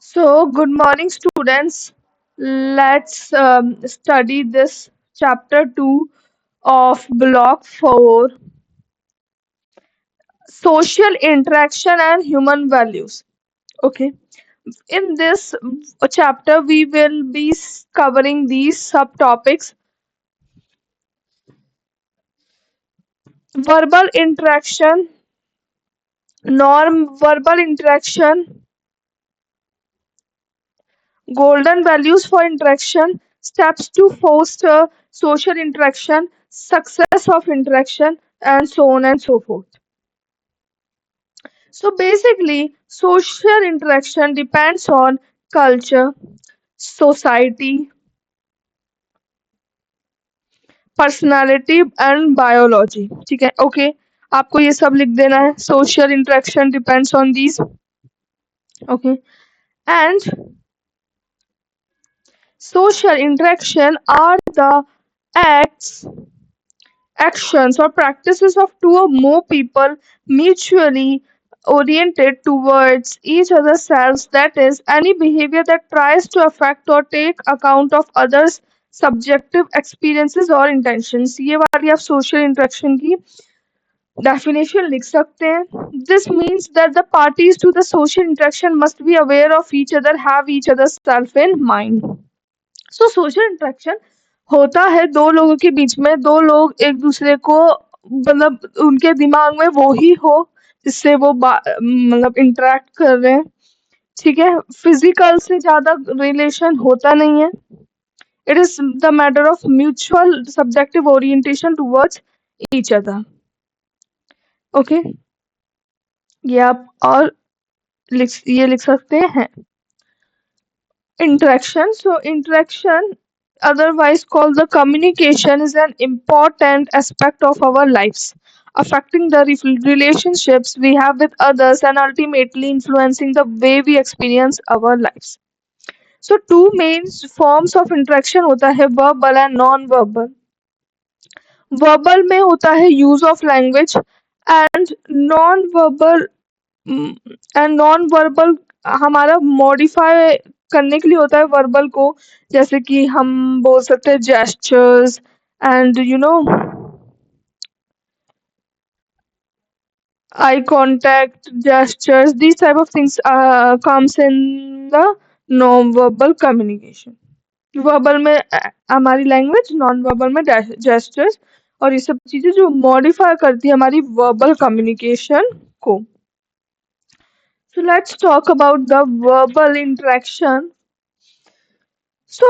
So, good morning, students. Let's study this chapter 2 of Block 4, Social Interaction and Human Values. Okay, in this chapter, we will be covering these subtopics: verbal interaction, norm verbal interaction, golden values for interaction, steps to foster social interaction, success of interaction, and so on and so forth. So basically, social interaction depends on culture, society, personality and biology. ठीक है, okay. आपको ये सब लिख देना है. Social interaction depends on these. Okay. And social interaction are the acts actions or practices of two or more people mutually oriented towards each other's selves, that is any behavior that tries to affect or take account of others subjective experiences or intentions. ये वाली आप social interaction की definition लिख सकते हैं. This means that the parties to the social interaction must be aware of each other, have each other's self in mind. So social interaction होता है दो लोगों के बीच में. दो लोग एक दूसरे को मतलब उनके दिमाग में वो ही हो जिससे वो मतलब इंटरेक्ट कर रहे हैं. ठीक है, फिजिकल से ज्यादा रिलेशन होता नहीं है. It is the matter of mutual subjective orientation towards each other. Okay, ये आप और ये लिख सकते हैं. Interaction. So interaction, otherwise called the communication, is an important aspect of our lives, affecting the relationships we have with others and ultimately influencing the way we experience our lives. So two main forms of interaction होता है verbal and non-verbal. Verbal में होता है use of language and non-verbal and non verbal हमारा modify करने के लिए होता है वर्बल को. जैसे कि हम बोल सकते हैं gestures and eye contact, gestures, these type of things comes in the non-verbal communication. Verbal में हमारी लैंग्वेज, नॉन वर्बल में जेस्चर्स, और ये सब चीजें जो मॉडिफाई करती है हमारी वर्बल कम्युनिकेशन को. So let's talk about the verbal interaction. So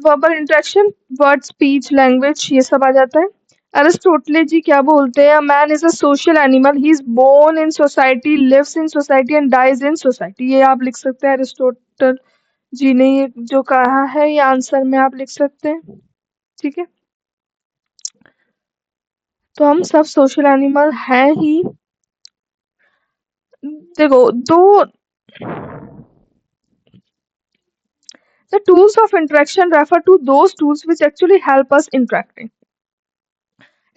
verbal interaction, word, speech, language, ये सब आ जाता है. अरिस्टोटले जी क्या बोलते हैं? A man is a social animal. He is born in society, lives in society and dies in society. ये आप लिख सकते हैं. अरिस्टोटल जी ने ये जो कहा है ये आंसर में आप लिख सकते हैं. ठीक है, तो हम सब सोशल एनिमल हैं ही. देखो दो The tools of interaction refer to those tools which actually help us interacting.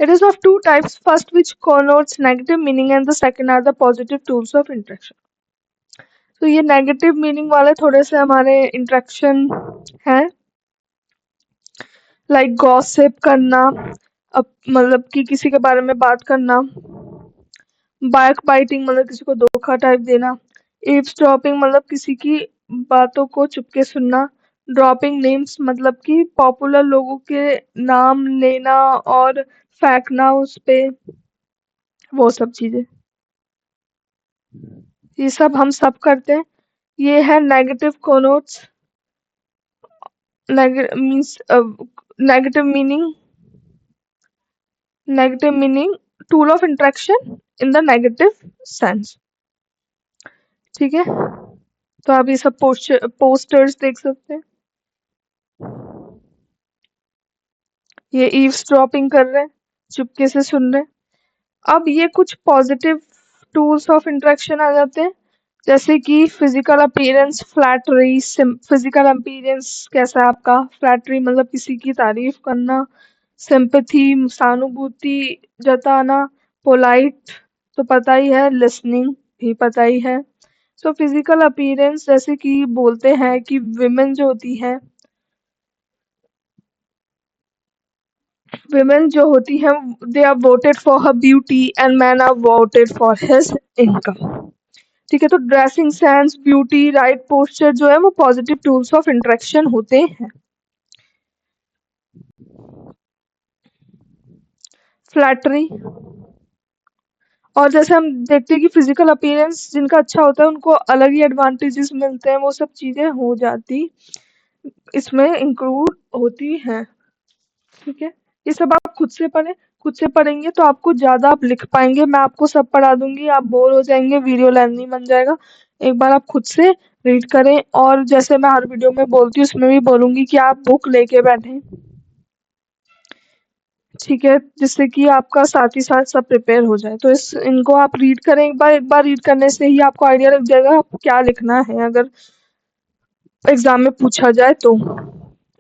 It is of two types. First, which connotes negative meaning, and the second are the positive tools of interaction. तो ये negative meaning वाले थोड़े से हमारे interaction हैं, like gossip करना, मतलब कि किसी के बारे में बात करना. बैक बाइटिंग मतलब किसी को धोखा टाइप देना. ईव्सड्रॉपिंग मतलब किसी की बातों को चुपके सुनना. ड्रॉपिंग नेम्स मतलब कि पॉपुलर लोगों के नाम लेना और फेंकना उस पे, वो सब चीजें. ये सब हम सब करते हैं. ये है negative connotes, means negative meaning tool of interaction in the negative sense. ठीक है, तो आप ये सब पोस्टर्स देख सकते हैं. ये ईव्सड्रॉपिंग कर रहे हैं, चुपके से सुन रहे हैं. अब ये कुछ पॉजिटिव टूल्स ऑफ इंटरेक्शन आ जाते हैं, जैसे कि physical appearance, flattery. Physical appearance कैसा है आपका? फ्लैटरी मतलब किसी की तारीफ करना. सिंपैथी सहानुभूति जताना. पोलाइट तो पता ही है, लिसनिंग भी पता ही है. सो फिजिकल अपीयरेंस जैसे कि बोलते हैं कि विमेन जो होती है they are voted for her beauty and man are voted for his income. ठीक है, तो dressing sense, beauty, right posture जो है वो पॉजिटिव टूल्स ऑफ इंटरेक्शन होते हैं। फ्लैटरी, और जैसे हम देखते हैं कि फिजिकल अपीयरेंस जिनका अच्छा होता है उनको अलग ही एडवांटेजेस मिलते हैं, वो सब चीजें हो जाती इसमें इंक्लूड होती हैं। ठीक है, ये सब आप खुद से पढ़ें, खुद से पढ़ेंगे तो आपको ज्यादा आप लिख पाएंगे। मैं आपको सब पढ़ा दूंगी, आप बोर हो जाएंगे, वीडियो लेंथी बन जाएगा। एक बार आप खुद से रीड करें, और जैसे मैं हर वीडियो में बोलती हूँ उसमें भी बोलूंगी कि आप बुक लेके बैठें। ठीक है, जिससे कि आपका साथ ही साथ सब प्रिपेयर हो जाए। तो इनको आप रीड करें एक बार रीड करने से ही आपको आइडिया लग जाएगा आपको क्या लिखना है अगर एग्जाम में पूछा जाए तो।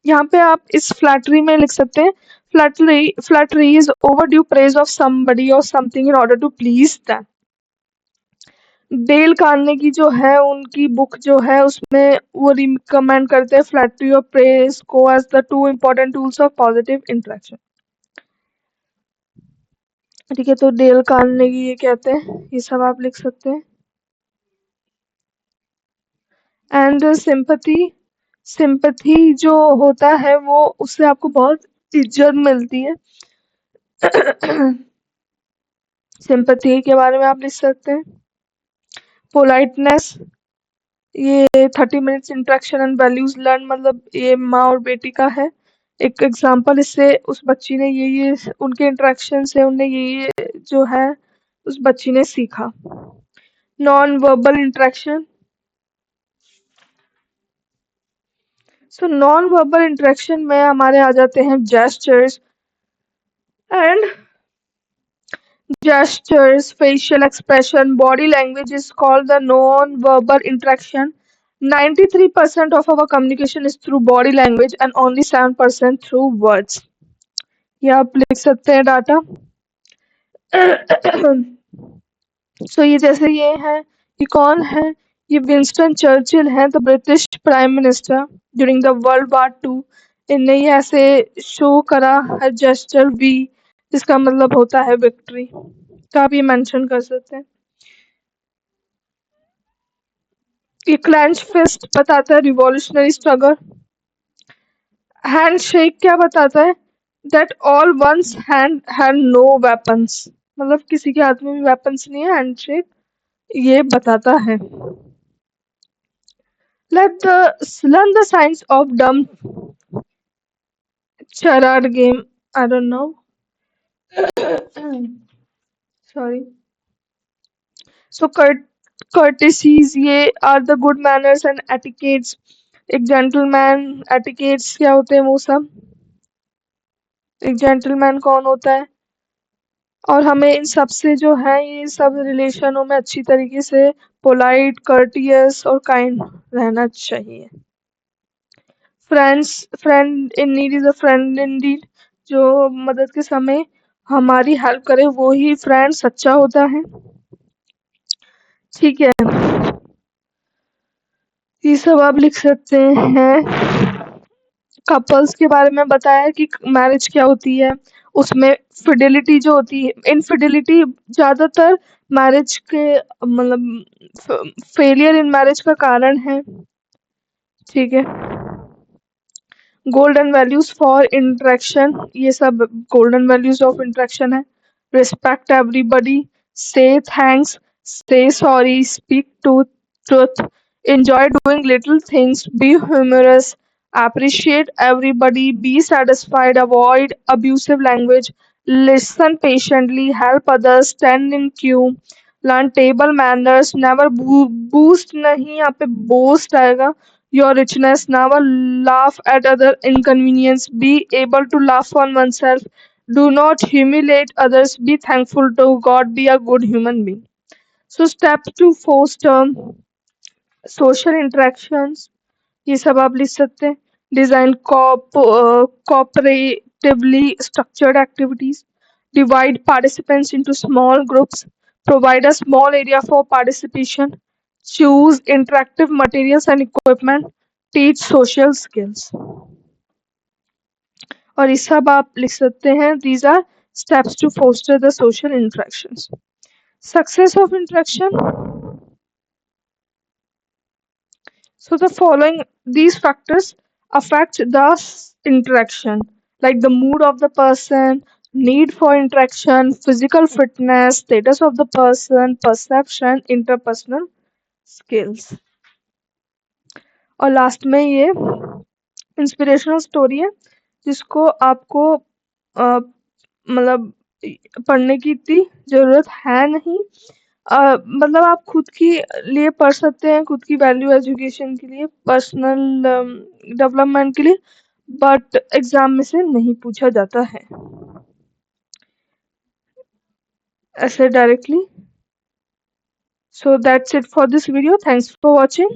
यहाँ पे आप इस फ्लैटरी में लिख सकते हैं, flattery is overdue praise of somebody और something in order to please them. Dale Carnegie जो है उनकी बुक जो है उसमें वो रिकमेंड करते हैं फ्लैटरी और प्रेज को as the two important tools of positive interaction. ठीक है, तो डेल कार्नेगी ये कहते हैं, ये सब आप लिख सकते हैं। एंड सिंपैथी जो होता है वो उससे आपको बहुत इज्जत मिलती है। सिंपैथी के बारे में आप लिख सकते हैं। पोलाइटनेस, ये 30 minutes interaction and values learn, मतलब ये माँ और बेटी का है। एक एग्जांपल, इससे उस बच्ची ने ये उनके इंटरेक्शन से उन्हें ये जो है उस बच्ची ने सीखा। Non verbal interaction, so non verbal interaction में हमारे आ जाते हैं gestures and gestures, facial expression, body language is called the non-verbal interaction. 93% of our communication is through body language and only 7% through words. ये आप लिख सकते हैं डाटा। सो ये जैसे ये है, ये कौन है, ये विंस्टन चर्चिल हैं, the British prime minister during the world war 2। इनने ये ऐसे शो करा है जेस्चर वी, जिसका मतलब होता है विक्ट्री। तो आप ये मेंशन कर सकते हैं। ये क्लेंच फिस्ट बताता है रिवॉल्यूशनरी स्ट्रगल। हैंडशेक क्या बताता है, that all one's hand had no weapons, मतलब किसी के हाथ में भी वेपन्स नहीं है। हैंडशेक ये बताता है। लर्न द साइंस ऑफ डम charade game, I don't know. Sorry. So courtesies ये are the good manners and etiquettes। एक जेंटलमैन, एटिकेट्स क्या होते हैं वो सब। एक जेंटलमैन कौन होता है, और हमें इन सब से जो है ये सब रिलेशनों में अच्छी तरीके से पोलाइट, कर्टियस और काइंड रहना चाहिए। Friend in need is a friend in deed, जो मदद के समय हमारी हेल्प करे वो ही फ्रेंड सच्चा होता है। ठीक है, ये सब आप लिख सकते हैं। कपल्स के बारे में बताया कि मैरिज क्या होती है, उसमें फिडेलिटी जो होती है, इनफिडेलिटी ज्यादातर मैरिज के मतलब फेलियर इन मैरिज का कारण है। ठीक है, गोल्डन वैल्यूज फॉर इंटरेक्शन, ये सब गोल्डन वैल्यूज ऑफ इंटरेक्शन है। Respect everybody, say thanks, say sorry, speak to truth, enjoy doing little things, be humorous, appreciate everybody, be satisfied, avoid abusive language, listen patiently, help others, stand in queue, learn table manners, never boost नहीं, यहाँ पे boast आएगा, your richness, never laugh at other inconvenience, be able to laugh on oneself, do not humiliate others, be thankful to God, be a good human being. So step to foster social interactions, ये सब आप लिख सकते हैं। Design cooperatively structured activities, divide participants into small groups, provide a small area for participation, choose interactive materials and equipment, teach social skills. और ये सब आप लिख सकते हैं, these are steps to foster the social interactions. Success of interaction. So the following, these factors affect the interaction, like the mood of the person, need for interaction, physical fitness, status of the person, perception, interpersonal skills. और last में ये inspirational story है जिसको आपको मतलब पढ़ने की इतनी जरूरत है नहीं, मतलब आप खुद की लिए पढ़ सकते हैं, खुद की वैल्यू एजुकेशन के लिए, पर्सनल डेवलपमेंट के लिए, बट एग्जाम में से नहीं पूछा जाता है ऐसे directly. So that's it for this video. Thanks for watching.